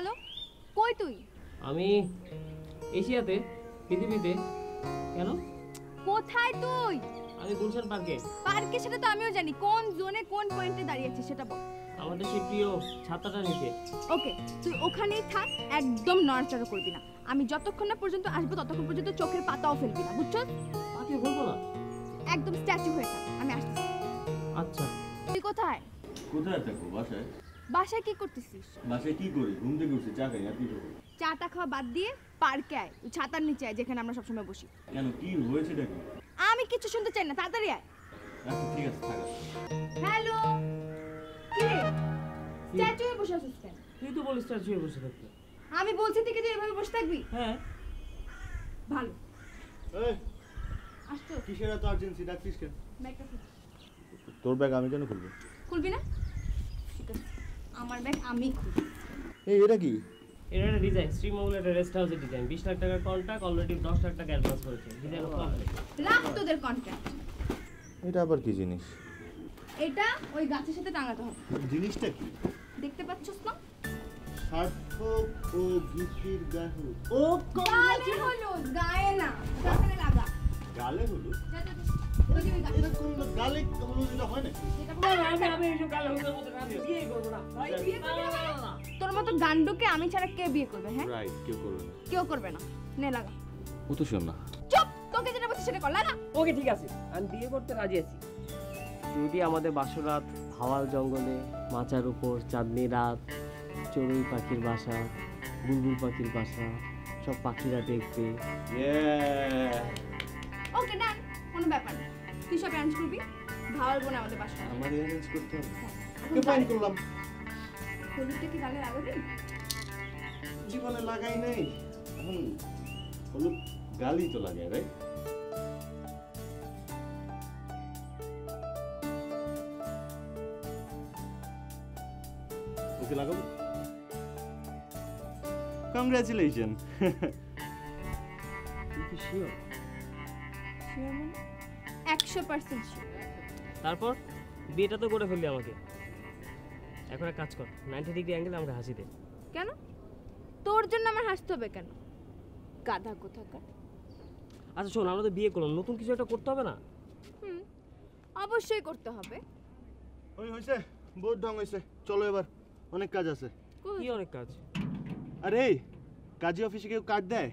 Hello, কই তুই? আমি এশিয়াতে, পৃথিবীতে। কেন? কোথায় তুই? আমি গুলশান পার্কে। পার্কে সেটা তো আমিও জানি, কোন জোনে কোন পয়েন্টে দাঁড়িয়ে আছিস সেটা বল। আমাদের সেই প্রিয় ছাতাটা নিচে। ওকে, তুই ওখানেই থাক, একদম নড়াচড়া করবি না। আমি যতক্ষণ না পর্যন্ত আসবো ততক্ষণ পর্যন্ত চোখের পাতাও ফেলবি না, বুঝছো? পাতিয়ে বলবো না। একদম স্ট্যাচু হয়ে থাক, আমি আসছি। আচ্ছা, তুই কোথায়? কোথায় থাকবো? বাসায়। বাসায় কি করতেছিস? বাসায় কি করি? ঘুম থেকে উঠছি, চা খাই, আর কি করবো? চাটা খাওয়া বাদ দিয়ে পার্কে আয়, ওই ছাতার নিচে আয় যেখানে আমরা সবসময় বসি। কেন, কি হয়েছে নাকি? আমি কিছু শুনতে চাই না, তাড়াতাড়ি আয়। আচ্ছা ঠিক আছে, থাকা। হ্যালো, কি রে স্ট্যাচু হয়ে বসে আছিস কেন? তুই তো বলিস স্ট্যাচু হয়ে বসে থাকতে। আমি বলছি তুই কি তুই এভাবে বসে থাকবি? হ্যাঁ। ভালো। এই, আসতো কিসের এত আর্জেন্সি? ডাকছিস কেন? ব্যাগটা খুল। তোর ব্যাগ আমি কেন খুলবো? খুলবি না? ঠিক আছে, আমার ব্যাগ আমি খুলবো। এই, এটা কি? এটা একটা ডিজাইন, শ্রীমঙ্গল একটা রেস্ট হাউসের ডিজাইন। 20 লাখ টাকার কন্ট্রাক্ট, অলরেডি 10 লাখ টাকা অ্যাডভান্স করেছে। Design complete. রাখ তোদের কন্ট্রাক্ট। এটা আবার কি জিনিস? এটা ওই গাছের সাথে টাঙাতে হবে। জিনিসটা কি? দেখতে পাচ্ছস না? সার্থক ও গীতির গায়ে। ও গালে হলুদ, গায়ে না, গালে লাগা। গালে হলো? যা যা, ওই যে ওই গাছ। এটা কোন গালে হলো? এটা হয় না? যেটা আমি এইসব গালে হলুদের মধ্যে না দিয়ে বিয়ে করবো না ভাই। বিয়ে করবি না? তোর মতো গান্ডুকে আমি ছাড়া কে বিয়ে করবে? হ্যাঁ, রাইট, কেউ করবে না। কেউ করবে না। নে লাগা। ও তো শোন না। চুপ, তোকে যেটা বলছি সেটা কর, লাগা। ওকে ঠিক আছে, আমি বিয়ে করতে রাজি আছি। যদি আমাদের বাসরাত হাওয়াল জঙ্গলে, মাচার উপর চাঁদনি রাত, চড়ুই পাখির বাসা, বুলবুল পাখির বাসা, সব পাখিরা দেখবে। ওকে ডান, কোনো ব্যাপার না। তুই সব অ্যারেঞ্জ করবি, ভালো বোন আমাদের বাসায়। আমার অ্যারেঞ্জ করতে হবে। এখন কে ফাইন করলাম? হলুদটা কি গালে লাগাবি? জীবনে লাগাই নাই। এখন হলুদ গালি তো লাগায়, রাইট? ওকে লাগাবো? কংগ্রাচুলেশন। তুই কি শিওর? 100% শিওর। তারপর বিয়েটা তো করে ফেললি আমাকে। এখন এক কাজ কর, 90 ডিগ্রি অ্যাঙ্গেলে আমাকে হাসি দে। কেন? তোর জন্য আমার হাসতে হবে কেন? গাধা কোথাকার। আচ্ছা শোন, আমরা তো বিয়ে করলাম, নতুন কিছু একটা করতে হবে না? অবশ্যই করতে হবে। ওই হইছে, বহুত ঢং হইছে, চলো এবার, অনেক কাজ আছে। কি অনেক কাজ? আরে কাজী অফিসে কেউ কার্ড দেয়,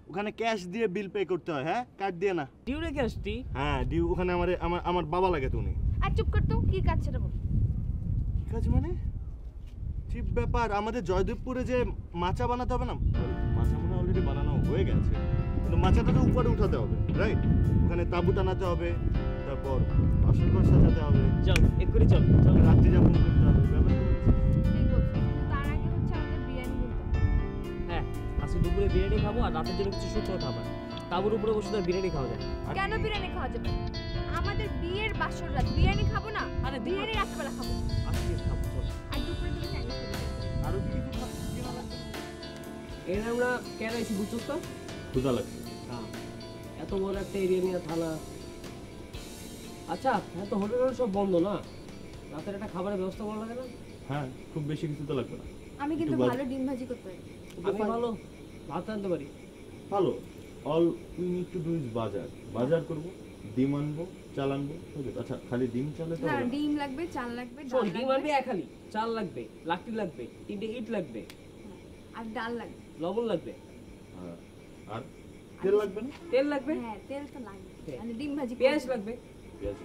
ওখানে ক্যাশ দিয়ে বিল পে করতে হয়। হ্যাঁ, কার্ড দিয়ে না। ডিউ রেখে আসতি? হ্যাঁ, ডিউ ওখানে আমার বাবা লাগে। তুমি আর চুপ কর তো, কি কাজ সেটা বল। কি কাজ মানে? চিপ ব্যাপার। আমাদের জয়দেবপুরে যে মাচা বানাতে হবে না, মাচা মনে অলরেডি বানানো হয়ে গেছে, কিন্তু মাচাটা তো উপরে উঠাতে হবে, রাইট? ওখানে তাঁবু টানাতে হবে, তারপর বাসর ঘর সাজাতে হবে, চল এক্ষুনি চল চল। রাত্রি যাপন করতে হবে, ব্যাপারটা হচ্ছে। ঠিক বলছিস, তার আগে হচ্ছে আমাদের বিরিয়ানি করতে হবে। হ্যাঁ, আজকে দুপুরে বিরিয়ানি খাবো আর রাতের জন্য কিছু শুকনো খাবার। তাবুর উপরে বসে তো বিরিয়ানি খাওয়া যায়। কেন বিরিয়ানি খাওয়া যাবে? আমাদের বিয়ের বাসর রাত, বিরিয়ানি খাবো না? আরে বিরিয়ানি রাত্রেবেলা খাবো। আজকে খাবো চল। আর দুপুরে তুমি চাইনিজ খাবে। আরো কি কিছু কেনা লাগবে? এর আমরা কেন এসি বুঝছো তো? ক্ষুধা লাগছে। হ্যাঁ, এত বড় একটা এরিয়া নিয়ে থানা। আচ্ছা, হ্যাঁ তো হোটেল সব বন্ধ না, রাতের একটা খাবারের ব্যবস্থা করা লাগে না? হ্যাঁ, খুব বেশি কিছু তো লাগবে না। আমি কিন্তু একটু ভালো ডিম ভাজি করতে পারি। আমি ভালো ভাত আনতে পারি। ভালো। All we need to do is বাজার করবো, ডিম আনবো, চাল আনবো। আচ্ছা, খালি ডিম চালে তো না, হবে না। ডিম লাগবে, চাল লাগবে, শোন, ডাল ডিম আনবি লাগবে, এক হালি, চাল লাগবে, লাকড়ি লাগবে, 3টে ইট লাগবে, আর ডাল লাগবে। লবণ লাগবে, হ্যাঁ, আর তেল লাগবে না? তেল লাগবে, হ্যাঁ, তেল তো লাগবে। হ্যাঁ। মানে ডিম ভাজি পেঁয়াজ করবো। লাগবে। পেঁয়াজ।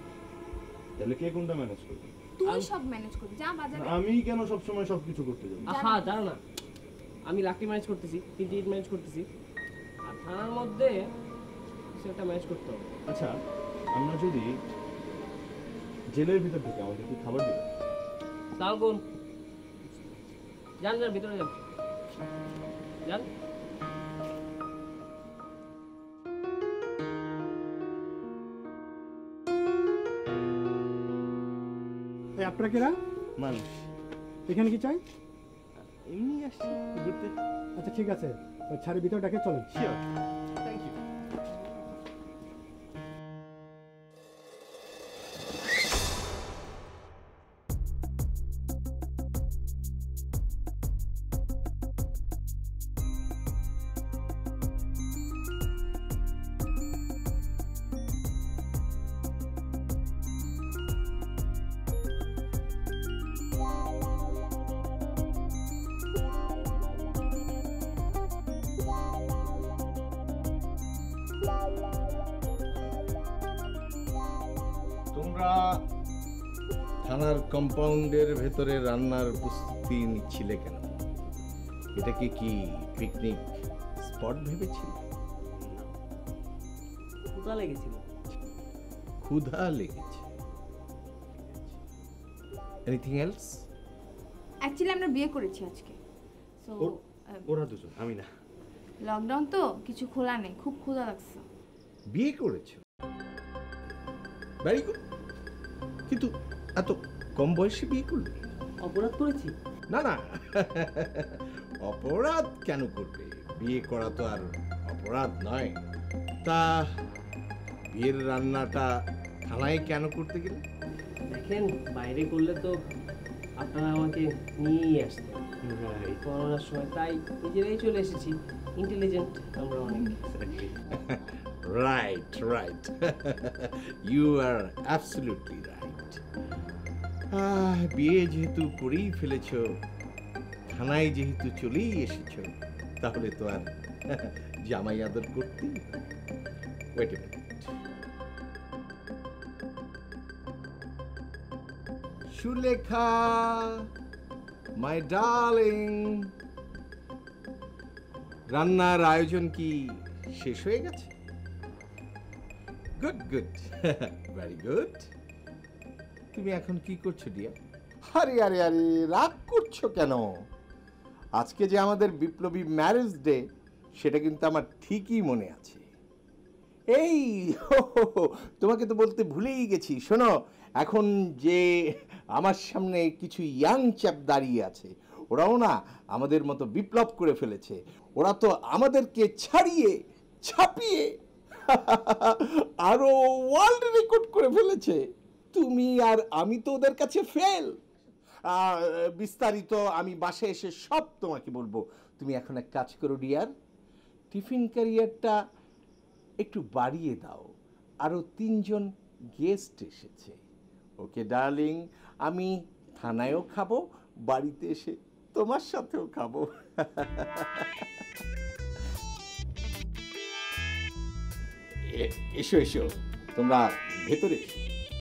তাহলে কে কোনটা ম্যানেজ করবে? তুই সব ম্যানেজ করবি, যা বাজারে। আমি কেন সবসময় সবকিছু করতে যাবো? আহা, জানো না, আমি লাকড়ি ম্যানেজ করতেছি, 3টে ইট ম্যানেজ করতেছি, আর থানার মধ্যে সেটা ম্যানেজ করতে হবে। আচ্ছা, আমরা যদি জেলের ভিতর ঢুকে আমাদের কি খাবার দিবে? তাও কোন যান যান ভিতরে যান যান। আপনারা কেরা? মানুষ এখানে কি চাই? এমনি আসছি ঘুরতে। আচ্ছা ঠিক আছে, ওই ছাড়ের ভিতরে ডাকে চলেন। Sure, thank you. তোমরা থানার কম্পাউন্ডের ভেতরে রান্নার প্রস্তুতি নিচ্ছিলে কেন? এটাকে কি পিকনিক স্পট ভেবেছিলে? ক্ষুধা লেগেছিল। ক্ষুধা লেগেছে। Anything else? অ্যাকচুয়ালি আমরা বিয়ে করেছি আজকে, সো ওরা দুজন, আমি না। লকডাউন তো কিছু খোলা নেই, খুব ক্ষুধা লাগছে। বিয়ে করেছো? Very good. কিন্তু এত কম বয়সে বিয়ে করলে? অপরাধ করেছি? না না, অপরাধ কেন করবে? বিয়ে করা তো আর অপরাধ নয়। তা বিয়ের রান্নাটা থানায় কেন করতে গেলে? দেখেন, বাইরে করলে তো আপনারা আমাকে নিয়েই আসতেন করোনার সময়, তাই নিজেরাই চলে এসেছি। ইন্টেলিজেন্ট আমরা অনেক। Right right, you are absolutely right. বিয়ে যেহেতু করেই ফেলেছো, থানায় যেহেতু চলেই এসেছো, তাহলে তো আর জামাই আদর করতেই হবে। Wait a minute. Sulekha, my darling, রান্নার আয়োজন কি শেষ হয়ে গেছে? Good good, very good. তুমি এখন কি করছো ডিয়ার? আরে আরে আরে, রাগ করছো কেন? আজকে যে আমাদের বিপ্লবী ম্যারেজ ডে, সেটা কিন্তু আমার ঠিকই মনে আছে। এই তোমাকে তো বলতে ভুলেই গেছি, শোনো, এখন যে আমার সামনে কিছু ইয়াং চ্যাপ দাঁড়িয়ে আছে, ওরাও না আমাদের মতো বিপ্লব করে ফেলেছে। ওরা তো আমাদেরকে ছাড়িয়ে ছাপিয়ে আরো ওয়ার্ল্ড রেকর্ড করে ফেলেছে। তুমি আর আমি তো ওদের কাছে ফেল। বিস্তারিত আমি বাসায় এসে সব তোমাকে বলবো। তুমি এখন এক কাজ করো ডিয়ার, টিফিন ক্যারিয়ারটা একটু বাড়িয়ে দাও, আরো 3 জন গেস্ট এসেছে। ওকে ডার্লিং, আমি থানায়ও খাবো, বাড়িতে এসে তোমার সাথেও খাবো। এসো এসো, তোমরা ভেতরে এসো।